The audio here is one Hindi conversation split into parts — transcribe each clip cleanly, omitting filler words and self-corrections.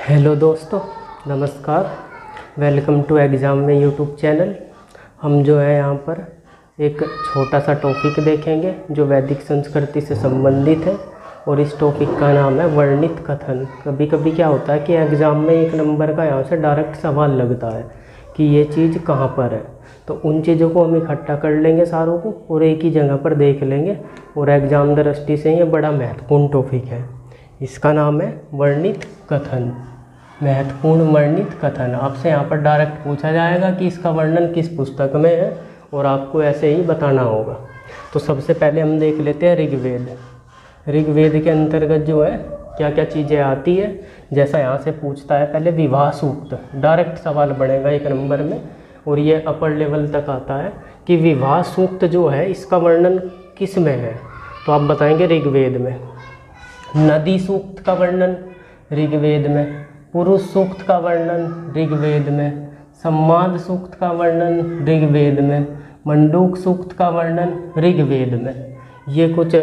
हेलो दोस्तों, नमस्कार। वेलकम टू एग्ज़ाम में यूट्यूब चैनल। हम जो है यहाँ पर एक छोटा सा टॉपिक देखेंगे जो वैदिक संस्कृति से संबंधित है और इस टॉपिक का नाम है वर्णित कथन। कभी कभी क्या होता है कि एग्ज़ाम में एक नंबर का यहाँ से डायरेक्ट सवाल लगता है कि ये चीज़ कहाँ पर है, तो उन चीज़ों को हम इकट्ठा कर लेंगे सारों को और एक ही जगह पर देख लेंगे। और एग्ज़ाम दृष्टि से ये बड़ा महत्वपूर्ण टॉपिक है। इसका नाम है वर्णित कथन। महत्वपूर्ण वर्णित कथन। आपसे यहाँ पर डायरेक्ट पूछा जाएगा कि इसका वर्णन किस पुस्तक में है और आपको ऐसे ही बताना होगा। तो सबसे पहले हम देख लेते हैं ऋग्वेद। ऋग्वेद के अंतर्गत जो है क्या क्या चीज़ें आती है। जैसा यहाँ से पूछता है, पहले विवाह सूक्त, डायरेक्ट सवाल बढ़ेगा एक नंबर में और ये अपर लेवल तक आता है कि विवाह सूक्त जो है इसका वर्णन किस में है, तो आप बताएंगे ऋग्वेद में। नदी सूक्त का वर्णन ऋग्वेद में, पुरुष सूक्त का वर्णन ऋग्वेद में, सम्माद सूक्त का वर्णन ऋग्वेद में, मंडूक सूक्त का वर्णन ऋग्वेद में। ये कुछ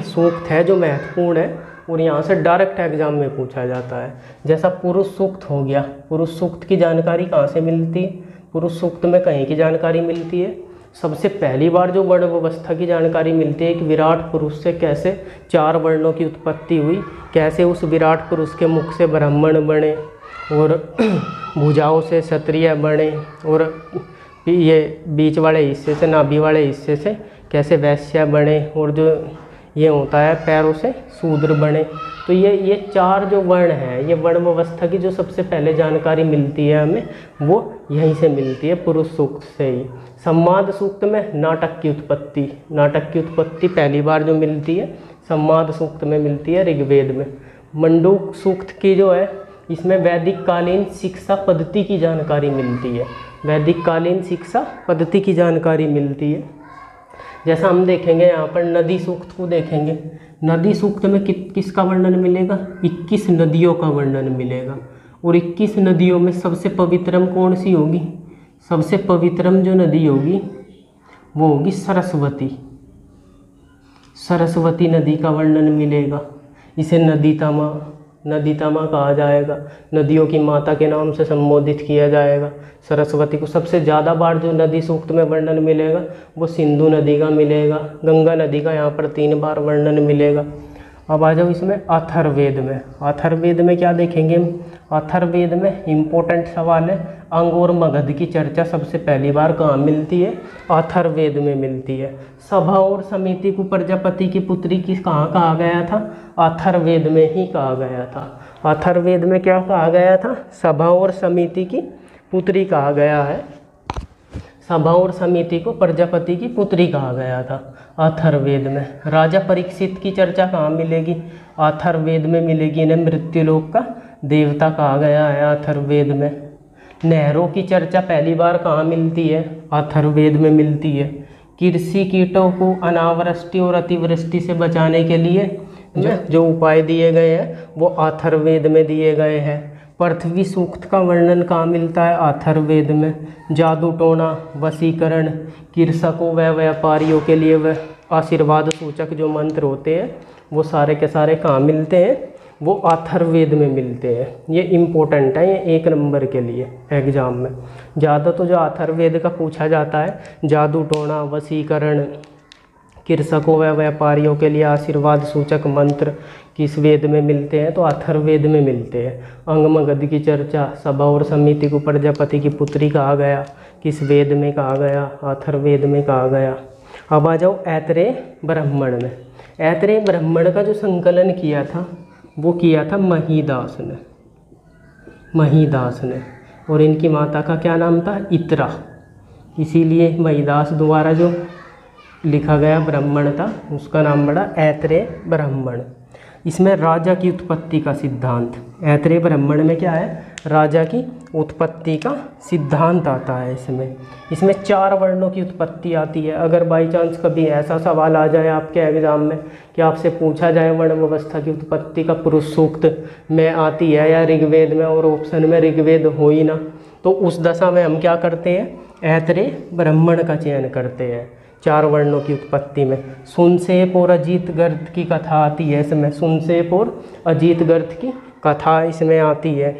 सूक्त है जो महत्वपूर्ण है और यहाँ से डायरेक्ट एग्जाम में पूछा जाता है। जैसा पुरुष सूक्त हो गया, पुरुष सूक्त की जानकारी कहाँ से मिलती है? पुरुष सूक्त में कहीं की जानकारी मिलती है। सबसे पहली बार जो वर्ण व्यवस्था की जानकारी मिलती है कि विराट पुरुष से कैसे 4 वर्णों की उत्पत्ति हुई, कैसे उस विराट पुरुष के मुख से ब्राह्मण बने और भुजाओं से क्षत्रिय बने और ये बीच वाले हिस्से से, नाभि वाले हिस्से से कैसे वैश्य बने और जो ये होता है पैरों से शूद्र बने। तो ये 4 जो वर्ण हैं, ये वर्ण व्यवस्था की जो सबसे पहले जानकारी मिलती है हमें, वो यहीं से मिलती है, पुरुष सूक्त से ही। सम्माद सूक्त में नाटक की उत्पत्ति पहली बार जो मिलती है सम्माद सूक्त में मिलती है ऋग्वेद में। मंडूक सूक्त की जो है इसमें वैदिक कालीन शिक्षा पद्धति की जानकारी मिलती है। वैदिक कालीन शिक्षा पद्धति की जानकारी मिलती है। जैसा हम देखेंगे यहाँ पर नदी सूक्त को देखेंगे। नदी सूक्त में किसका वर्णन मिलेगा? 21 नदियों का वर्णन मिलेगा और 21 नदियों में सबसे पवित्रम कौन सी होगी? सबसे पवित्रम जो नदी होगी वो होगी सरस्वती। सरस्वती नदी का वर्णन मिलेगा। इसे नदीतमा कहा जाएगा। नदियों की माता के नाम से संबोधित किया जाएगा सरस्वती को। सबसे ज़्यादा बार जो नदी सूक्त में वर्णन मिलेगा वो सिंधु नदी का मिलेगा। गंगा नदी का यहाँ पर 3 बार वर्णन मिलेगा। अब आ जाओ इसमें अथर्ववेद में। अथर्ववेद में क्या देखेंगे हम? अथर्ववेद में इम्पोर्टेंट सवाल है, अंग और मगध की चर्चा सबसे पहली बार कहाँ मिलती है? अथर्ववेद में मिलती है। सभा और समिति को प्रजापति की पुत्री की कहाँ कहा गया था? अथर्ववेद में ही कहा गया था। अथर्ववेद में क्या कहा गया था? सभा और समिति की पुत्री कहा गया है। सभा और समिति को प्रजापति की पुत्री कहा गया था अथर्ववेद में। राजा परीक्षित की चर्चा कहाँ मिलेगी? अथर्ववेद में मिलेगी। इन्हें मृत्युलोक का देवता कहा गया है अथर्ववेद में। नहरों की चर्चा पहली बार कहाँ मिलती है? अथर्ववेद में मिलती है। कृषि कीटों को अनावृष्टि और अतिवृष्टि से बचाने के लिए जो उपाय दिए गए हैं वो अथर्ववेद में दिए गए हैं। पृथ्वी सूक्त का वर्णन कहाँ मिलता है? अथर्ववेद में। जादू टोना, वशीकरण, कृषकों व व्यापारियों के लिए वह आशीर्वाद सूचक जो मंत्र होते हैं वो सारे के सारे कहाँ मिलते हैं? वो अथर्ववेद में मिलते हैं। ये इम्पोर्टेंट है, ये 1 नंबर के लिए एग्जाम में। ज़्यादा तो जो अथर्ववेद का पूछा जाता है, जादू टोना, वशीकरण, कृषकों व व्यापारियों के लिए आशीर्वाद सूचक मंत्र किस वेद में मिलते हैं? तो अथर्ववेद में मिलते हैं। अंग मगध की चर्चा, सभा और समिति को प्रजापति की पुत्री कहा गया, किस वेद में कहा गया? अथर्ववेद में कहा गया। अब आ जाओ ऐतरेय ब्राह्मण में। ऐतरेय ब्राह्मण का जो संकलन किया था वो किया था महीदास ने और इनकी माता का क्या नाम था? इत्रा। इसीलिए महीदास द्वारा जो लिखा गया ब्राह्मण था उसका नाम पड़ा ऐतरेय ब्राह्मण। इसमें राजा की उत्पत्ति का सिद्धांत, ऐतरेय ब्राह्मण में क्या है? राजा की उत्पत्ति का सिद्धांत आता है। इसमें 4 वर्णों की उत्पत्ति आती है। अगर बाई चांस कभी ऐसा सवाल आ जाए आपके एग्जाम में कि आपसे पूछा जाए वर्ण व्यवस्था की उत्पत्ति का पुरुष सूक्त में आती है या ऋग्वेद में और ऑप्शन में ऋग्वेद हो ही ना, तो उस दशा में हम क्या करते हैं? ऐतरेय ब्राह्मण का चयन करते हैं। 4 वर्णों की उत्पत्ति में सुनसेप और अजीत गर्द की कथा आती है। इसमें सुनसेप और अजीत गर्द की कथा इसमें आती है।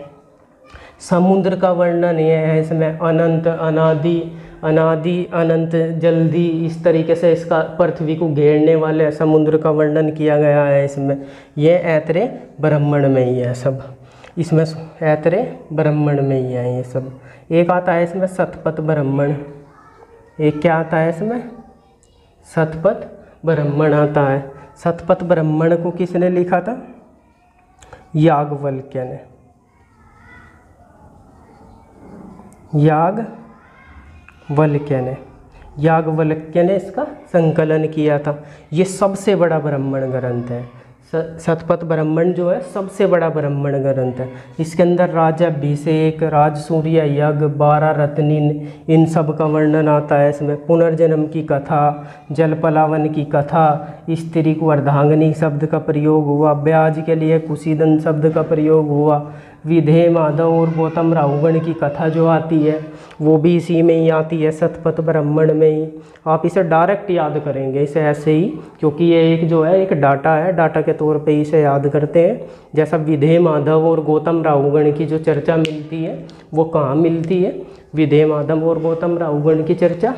समुद्र का वर्णन ये है इसमें, अनंत, अनादि, अनादि अनंत, जल्दी, इस तरीके से इसका पृथ्वी को घेरने वाले समुद्र का वर्णन किया गया है इसमें। ये ऐतरेय ब्राह्मण में ही है सब, इसमें ऐतरेय ब्राह्मण में ही है ये सब। एक आता है इसमें शतपथ ब्राह्मण, एक क्या आता है इसमें, शतपथ ब्राह्मण आता है। शतपथ ब्राह्मण को किसने लिखा था, याज्ञवल्क्य ने, याज्ञवल्क्य ने इसका संकलन किया था। ये सबसे बड़ा ब्राह्मण ग्रंथ है। शतपथ ब्राह्मण जो है सबसे बड़ा ब्राह्मण ग्रंथ है। इसके अंदर राज्याभिषेक, राजसूर्य यज्ञ, 12 रत्नी, इन सब का वर्णन आता है इसमें। पुनर्जन्म की कथा, जलपलावन की कथा, स्त्री को अर्धांगिनी शब्द का प्रयोग हुआ, ब्याज के लिए कुशीदन शब्द का प्रयोग हुआ, विधेय माधव और गौतम राहुगण की कथा जो आती है वो भी इसी में ही आती है, शतपथ ब्राह्मण में ही। आप इसे डायरेक्ट याद करेंगे इसे ऐसे ही, क्योंकि ये एक जो है एक डाटा है, डाटा के तौर पे इसे याद करते हैं। जैसा विधेय माधव और गौतम राहुगण की जो चर्चा मिलती है वो कहाँ मिलती है, विधेय माधव और गौतम राहुगण की चर्चा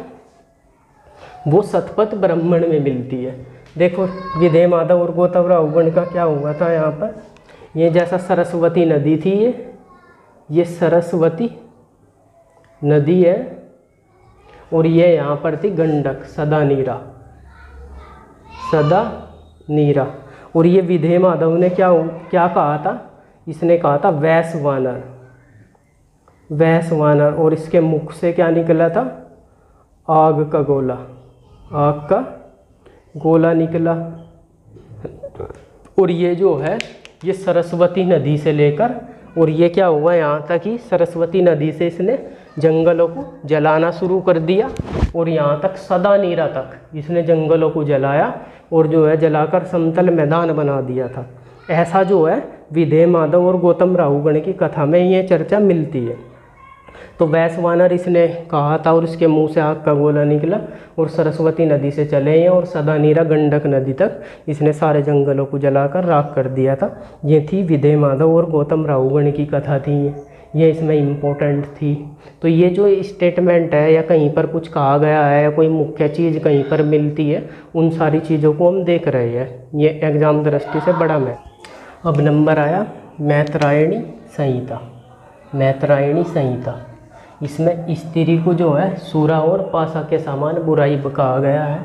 वो शतपथ ब्राह्मण में मिलती है। देखो विधेय माधव और गौतम राहुगण का क्या हुआ था यहाँ पर, ये जैसा सरस्वती नदी थी, ये सरस्वती नदी है और ये यहाँ पर थी गंडक, सदा नीरा, सदा नीरा। और ये विधेय माधव ने क्या कहा था, इसने कहा था वैश्वानर, वैश्वानर, और इसके मुख से क्या निकला था, आग का गोला, आग का गोला निकला। और ये जो है ये सरस्वती नदी से लेकर, और ये क्या हुआ यहाँ तक कि सरस्वती नदी से इसने जंगलों को जलाना शुरू कर दिया और यहाँ तक सदा नीरा तक इसने जंगलों को जलाया और जो है जलाकर समतल मैदान बना दिया था। ऐसा जो है विधेय माधव और गौतम राहुगण की कथा में ये चर्चा मिलती है। तो वैश्वानर इसने कहा था और इसके मुंह से आग का गोला निकला और सरस्वती नदी से चले हैं और सदा नीरा गंडक नदी तक इसने सारे जंगलों को जलाकर राख कर दिया था। ये थी विधेय माधव और गौतम राहुगण की कथा थी, ये इसमें इम्पोर्टेंट थी। तो ये जो स्टेटमेंट है या कहीं पर कुछ कहा गया है या कोई मुख्य चीज़ कहीं पर मिलती है, उन सारी चीज़ों को हम देख रहे हैं। ये एग्ज़ाम दृष्टि से बड़ा मैथ। अब नंबर आया मैत्रायणी संहिता, मैत्रायणी संहिता। इसमें स्त्री को जो है सूरा और पासा के समान बुराई कहा गया है।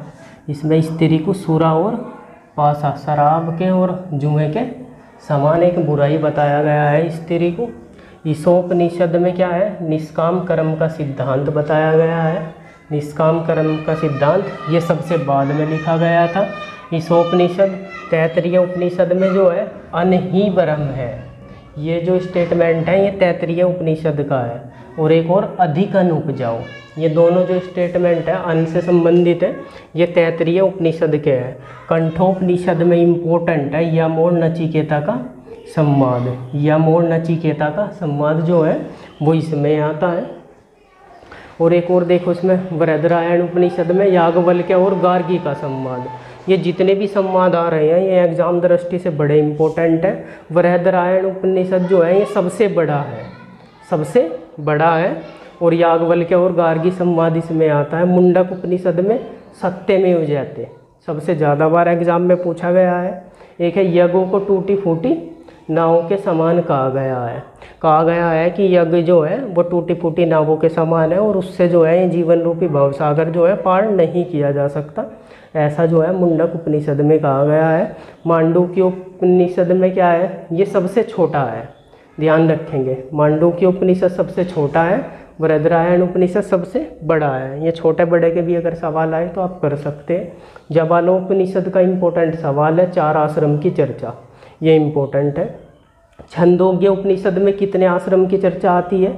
इसमें स्त्री को सूरा और पासा, शराब के और जुए के समान एक बुराई बताया गया है स्त्री को। ईशोपनिषद में क्या है, निष्काम कर्म का सिद्धांत बताया गया है। निष्काम कर्म का सिद्धांत ये सबसे बाद में लिखा गया था। ईशोपनिषद, तैत्तिरीय उपनिषद में जो है अन्न ही ब्रह्म है, ये जो स्टेटमेंट है ये तैत्तिरीय उपनिषद का है। और एक और अधिक अन्न उपजाओ, ये दोनों जो स्टेटमेंट है अन्न से संबंधित है, ये तैत्तिरीय उपनिषद के हैं। कंठोपनिषद में इम्पोर्टेंट है यम और नचिकेता का संवाद, यम और नचिकेता का संवाद जो है वो इसमें आता है। और एक और देखो इसमें बृहदारण्यक उपनिषद में याज्ञवल्क्य और गार्गी का संवाद। ये जितने भी संवाद आ रहे हैं ये एग्जाम दृष्टि से बड़े इम्पोर्टेंट है। बृहदारण्यक उपनिषद जो है ये सबसे बड़ा है, सबसे बड़ा है। और याज्ञवल्क्य और गार्गी संवाद इसमें आता है। मुंडक उपनिषद में सत्यमेव जयते सबसे ज़्यादा बार एग्जाम में पूछा गया है। एक है यज्ञों को टूटी फूटी नावों के समान कहा गया है। कहा गया है कि यज्ञ जो है वो टूटी फूटी नावों के समान है और उससे जो है ये जीवन रूपी भवसागर जो है पार नहीं किया जा सकता। ऐसा जो है मुंडक उपनिषद में कहा गया है। मांडूक्य उपनिषद में क्या है, ये सबसे छोटा है, ध्यान रखेंगे। मांडूक्य उपनिषद सबसे छोटा है, बृहदारण्यक उपनिषद सबसे बड़ा है। ये छोटे बड़े के भी अगर सवाल आए तो आप कर सकते हैं। जबालोपनिषद का इम्पोर्टेंट सवाल है 4 आश्रम की चर्चा, ये इम्पोर्टेंट है। छंदोग्य उपनिषद में कितने आश्रम की चर्चा आती है,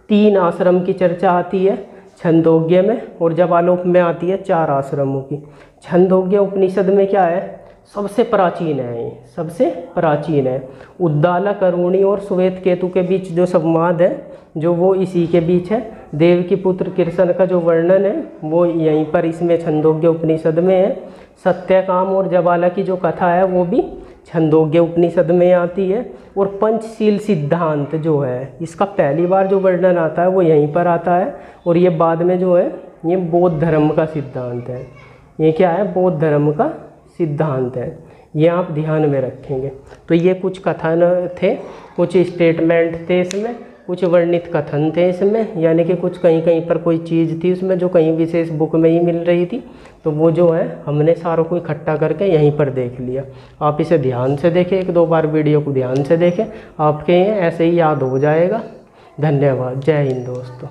3 आश्रम की चर्चा आती है छंदोग्य में, और जबालोप में आती है 4 आश्रमों की। छंदोग्य उपनिषद में क्या है, सबसे प्राचीन है, ये सबसे प्राचीन है। उद्दालक अरुणी और श्वेत केतु के बीच जो संवाद है जो वो इसी के बीच है। देव की पुत्र कृष्ण का जो वर्णन है वो यहीं पर इसमें छंदोग्य उपनिषद में है। सत्यकाम और जबाला की जो कथा है वो भी छंदोग्य उपनिषद में आती है। और पंचशील सिद्धांत जो है इसका पहली बार जो वर्णन आता है वो यहीं पर आता है। और ये बाद में जो है ये बौद्ध धर्म का सिद्धांत है। ये क्या है? बौद्ध धर्म का सिद्धांत है। ये आप ध्यान में रखेंगे। तो ये कुछ कथन थे, कुछ स्टेटमेंट थे इसमें, कुछ वर्णित कथन थे इसमें, यानी कि कुछ कहीं कहीं पर कोई चीज़ थी उसमें जो कहीं विशेष बुक में ही मिल रही थी। तो वो जो है हमने सारों को इकट्ठा करके यहीं पर देख लिया। आप इसे ध्यान से देखें, 1-2 बार वीडियो को ध्यान से देखें, आपके ये ऐसे ही याद हो जाएगा। धन्यवाद। जय हिंद दोस्तों।